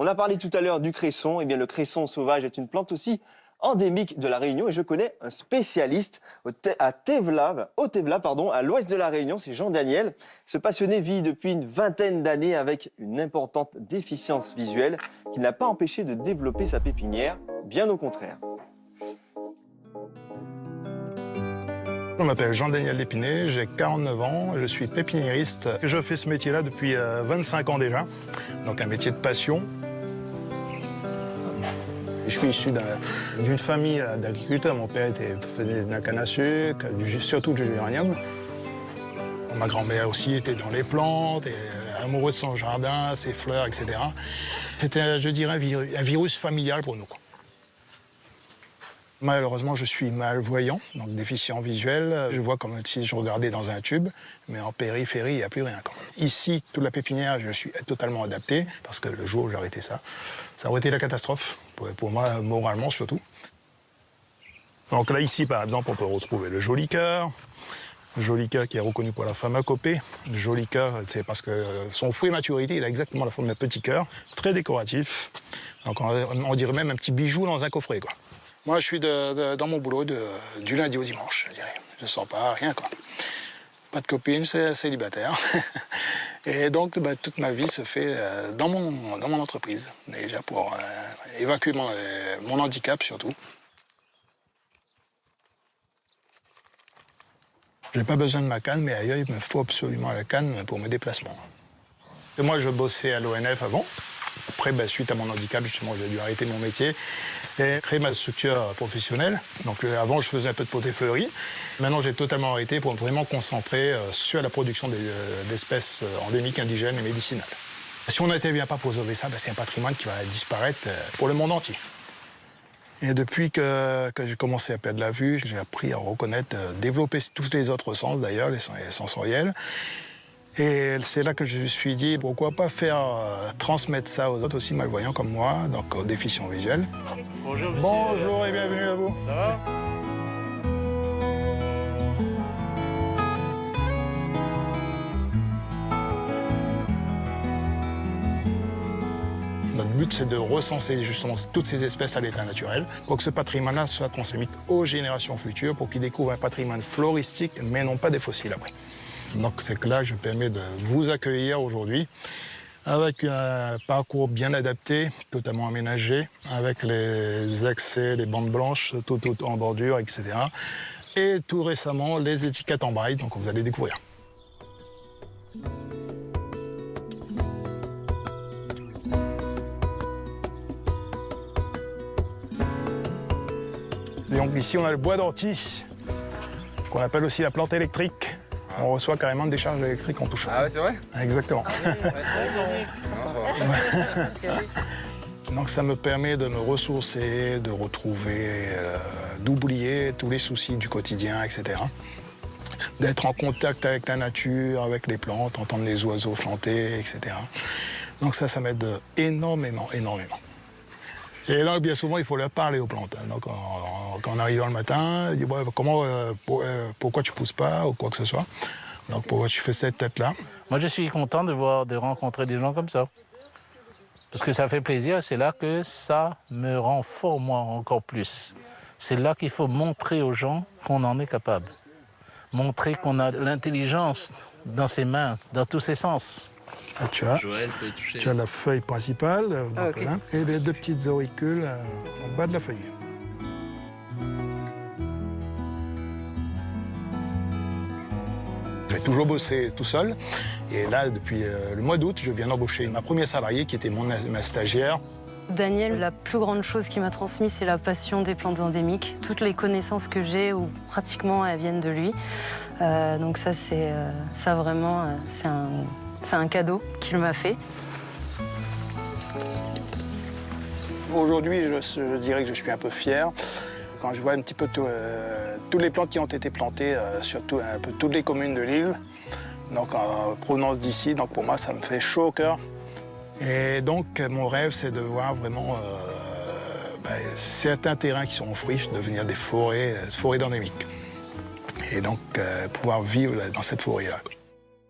On a parlé tout à l'heure du cresson. Eh bien, le cresson sauvage est une plante aussi endémique de la Réunion et je connais un spécialiste au Tevla, à l'ouest de la Réunion, c'est Jean Daniel. Ce passionné vit depuis une vingtaine d'années avec une importante déficience visuelle qui n'a pas empêché de développer sa pépinière, bien au contraire. Je m'appelle Jean-Daniel Lépinay, j'ai 49 ans, je suis pépiniériste. Je fais ce métier-là depuis 25 ans déjà, donc un métier de passion. Je suis issu d'une famille d'agriculteurs. Mon père faisait de la canne à sucre, surtout du uranium. Ma grand-mère aussi était dans les plantes, et amoureuse de son jardin, ses fleurs, etc. C'était, je dirais, un virus familial pour nous. Malheureusement, je suis malvoyant, donc déficient visuel. Je vois comme si je regardais dans un tube, mais en périphérie, il n'y a plus rien. Ici, toute la pépinière, je suis totalement adapté, parce que le jour où j'ai arrêté ça aurait été la catastrophe, pour moi, moralement surtout. Donc là, ici, par exemple, on peut retrouver le joli cœur. Le joli cœur qui est reconnu pour la pharmacopée. Le joli cœur, c'est parce que son fruit maturité, il a exactement la forme d'un petit cœur, très décoratif. Donc on dirait même un petit bijou dans un coffret, quoi. Moi, je suis dans mon boulot du lundi au dimanche, je dirais. Je ne sors pas, rien, quoi. Pas de copine, c'est célibataire. Et donc, toute ma vie se fait dans mon entreprise, déjà pour évacuer mon handicap, surtout. Je n'ai pas besoin de ma canne, mais ailleurs, il me faut absolument la canne pour mes déplacements. Et moi, je bossais à l'ONF avant. Après, suite à mon handicap, justement, j'ai dû arrêter mon métier et créer ma structure professionnelle. Donc avant, je faisais un peu de poté fleuri. Maintenant, j'ai totalement arrêté pour me vraiment concentrer sur la production d'espèces endémiques, indigènes et médicinales. Si on n'intervient pas pour sauver ça, c'est un patrimoine qui va disparaître pour le monde entier. Et depuis que j'ai commencé à perdre la vue, j'ai appris à reconnaître, développer tous les autres sens d'ailleurs, les sensoriels. Et c'est là que je me suis dit, pourquoi pas transmettre ça aux autres aussi malvoyants comme moi, donc aux déficients visuels. Bonjour, monsieur. Bonjour et bienvenue à vous. Ça va? Notre but, c'est de recenser justement toutes ces espèces à l'état naturel pour que ce patrimoine-là soit transmis aux générations futures pour qu'ils découvrent un patrimoine floristique, mais non pas des fossiles après. Donc c'est que là, je permets de vous accueillir aujourd'hui avec un parcours bien adapté, totalement aménagé, avec les accès, les bandes blanches, tout en bordure, etc. Et tout récemment, les étiquettes en braille, donc vous allez découvrir. Et donc ici, on a le bois d'ortie, qu'on appelle aussi la plante électrique. On reçoit carrément des charges électriques en touchant. Ah ouais, c'est vrai? Exactement. Donc ça me permet de me ressourcer, de retrouver, d'oublier tous les soucis du quotidien, etc. D'être en contact avec la nature, avec les plantes, entendre les oiseaux chanter, etc. Donc ça m'aide énormément, énormément. Et là, bien souvent, il faut leur parler aux plantes. Donc, quand on arrive le matin, on dit pourquoi tu ne pousses pas ou quoi que ce soit. Donc, pourquoi tu fais cette tête-là? Moi, je suis content de rencontrer des gens comme ça. Parce que ça fait plaisir, c'est là que ça me rend fort, moi, encore plus. C'est là qu'il faut montrer aux gens qu'on en est capable. Montrer qu'on a l'intelligence dans ses mains, dans tous ses sens. Ah, tu as la feuille principale okay. Là, et les deux petites auricules au bas de la feuille. J'ai toujours bossé tout seul. Et là, depuis le mois d'août, je viens d'embaucher ma première salariée qui était ma stagiaire. Daniel, la plus grande chose qu'il m'a transmis, c'est la passion des plantes endémiques. Toutes les connaissances que j'ai, ou pratiquement, elles viennent de lui. Donc ça, vraiment, c'est un cadeau qu'il m'a fait. Aujourd'hui, je dirais que je suis un peu fier quand je vois un petit peu toutes les plantes qui ont été plantées sur un peu toutes les communes de l'île, donc en provenance d'ici. Donc pour moi, ça me fait chaud au cœur. Et donc mon rêve, c'est de voir vraiment certains terrains qui sont en friche devenir des forêts d'endémiques. Et donc pouvoir vivre dans cette forêt-là.